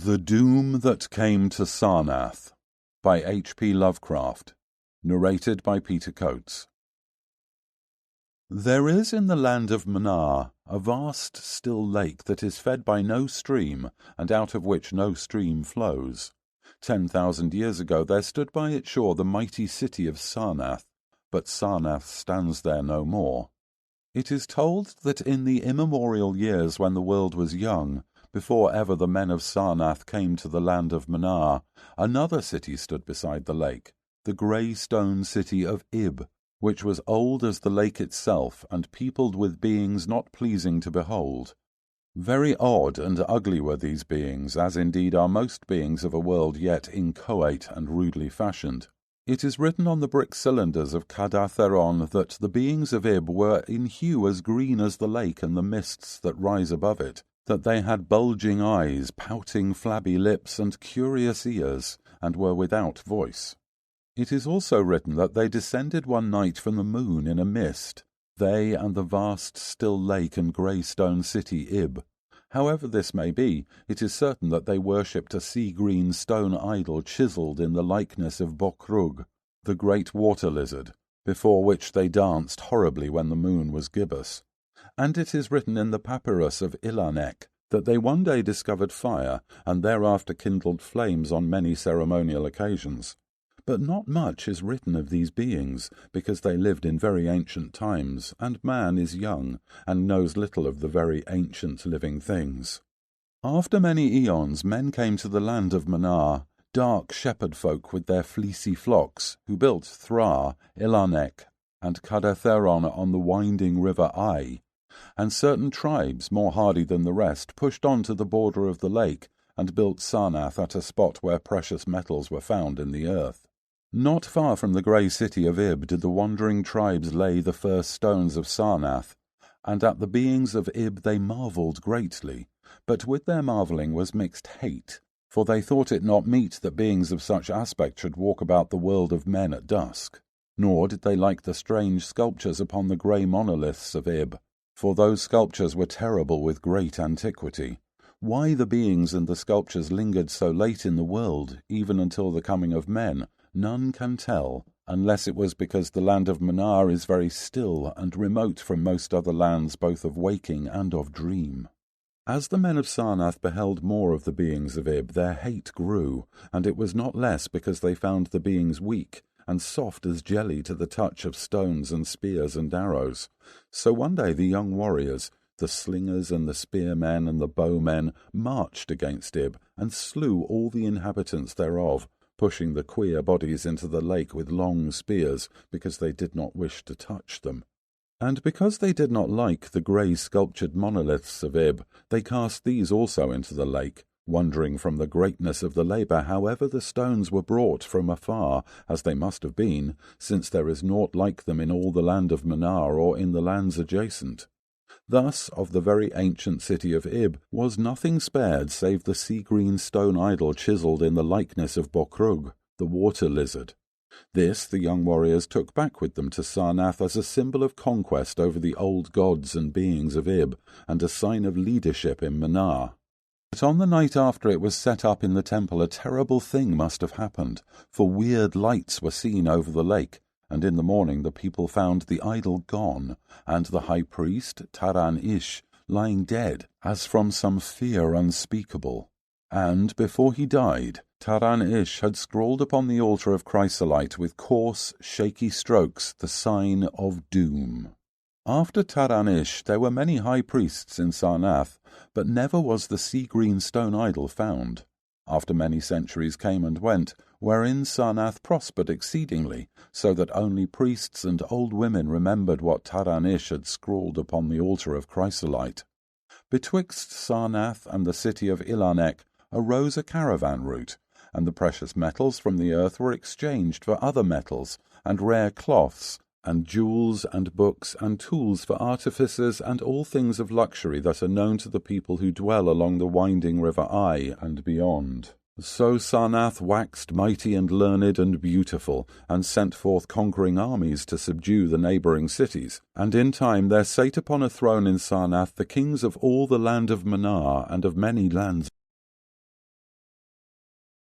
The Doom That Came to Sarnath by H.P. Lovecraft, narrated by Peter Coates. There is in the land of Mnar a vast still lake that is fed by no stream, and out of which no stream flows. 10,000 years ago there stood by its shore the mighty city of Sarnath, but Sarnath stands there no more. It is told that in the immemorial years when the world was young, before ever the men of Sarnath came to the land of Mnar, another city stood beside the lake, the grey stone city of Ib, which was old as the lake itself, and peopled with beings not pleasing to behold. Very odd and ugly were these beings, as indeed are most beings of a world yet inchoate and rudely fashioned. It is written on the brick cylinders of Kadatheron that the beings of Ib were in hue as green as the lake and the mists that rise above it, that they had bulging eyes, pouting flabby lips, and curious ears, and were without voice. It is also written that they descended one night from the moon in a mist, they and the vast still lake and grey stone city Ib. However this may be, it is certain that they worshipped a sea-green stone idol chiselled in the likeness of Bokrug, the great water lizard, before which they danced horribly when the moon was gibbous. And it is written in the papyrus of Ilarnek that they one day discovered fire, and thereafter kindled flames on many ceremonial occasions. But not much is written of these beings, because they lived in very ancient times, and man is young, and knows little of the very ancient living things. After many eons men came to the land of Mnar, dark shepherd folk with their fleecy flocks, who built Thraa, Ilarnek, and Kadatheron on the winding river Ai, and certain tribes, more hardy than the rest, pushed on to the border of the lake, and built Sarnath at a spot where precious metals were found in the earth. Not far from the grey city of Ib did the wandering tribes lay the first stones of Sarnath, and at the beings of Ib they marvelled greatly, but with their marvelling was mixed hate, for they thought it not meet that beings of such aspect should walk about the world of men at dusk. Nor did they like the strange sculptures upon the grey monoliths of Ib, for those sculptures were terrible with great antiquity. Why the beings and the sculptures lingered so late in the world, even until the coming of men, none can tell, unless it was because the land of Mnar is very still and remote from most other lands both of waking and of dream. As the men of Sarnath beheld more of the beings of Ib, their hate grew, and it was not less because they found the beings weak, and soft as jelly to the touch of stones and spears and arrows. So one day the young warriors, the slingers and the spearmen and the bowmen, marched against Ib, and slew all the inhabitants thereof, pushing the queer bodies into the lake with long spears, because they did not wish to touch them. And because they did not like the grey sculptured monoliths of Ib, they cast these also into the lake, wondering from the greatness of the labour however the stones were brought from afar, as they must have been, since there is naught like them in all the land of Mnar or in the lands adjacent. Thus of the very ancient city of Ib was nothing spared save the sea-green stone idol chiselled in the likeness of Bokrug, the water lizard. This the young warriors took back with them to Sarnath as a symbol of conquest over the old gods and beings of Ib, and a sign of leadership in Mnar. But on the night after it was set up in the temple a terrible thing must have happened, for weird lights were seen over the lake, and in the morning the people found the idol gone, and the high priest, Thraa, lying dead, as from some fear unspeakable. And, before he died, Thraa had scrawled upon the altar of chrysolite with coarse, shaky strokes the sign of doom. After Thraa there were many high priests in Sarnath, but never was the sea-green stone idol found. After many centuries came and went, wherein Sarnath prospered exceedingly, so that only priests and old women remembered what Thraa had scrawled upon the altar of chrysolite. Betwixt Sarnath and the city of Ilarnek arose a caravan route, and the precious metals from the earth were exchanged for other metals, and rare cloths, and jewels, and books, and tools for artificers, and all things of luxury that are known to the people who dwell along the winding river Ai and beyond. So Sarnath waxed mighty and learned and beautiful, and sent forth conquering armies to subdue the neighbouring cities, and in time there sate upon a throne in Sarnath the kings of all the land of Mnar and of many lands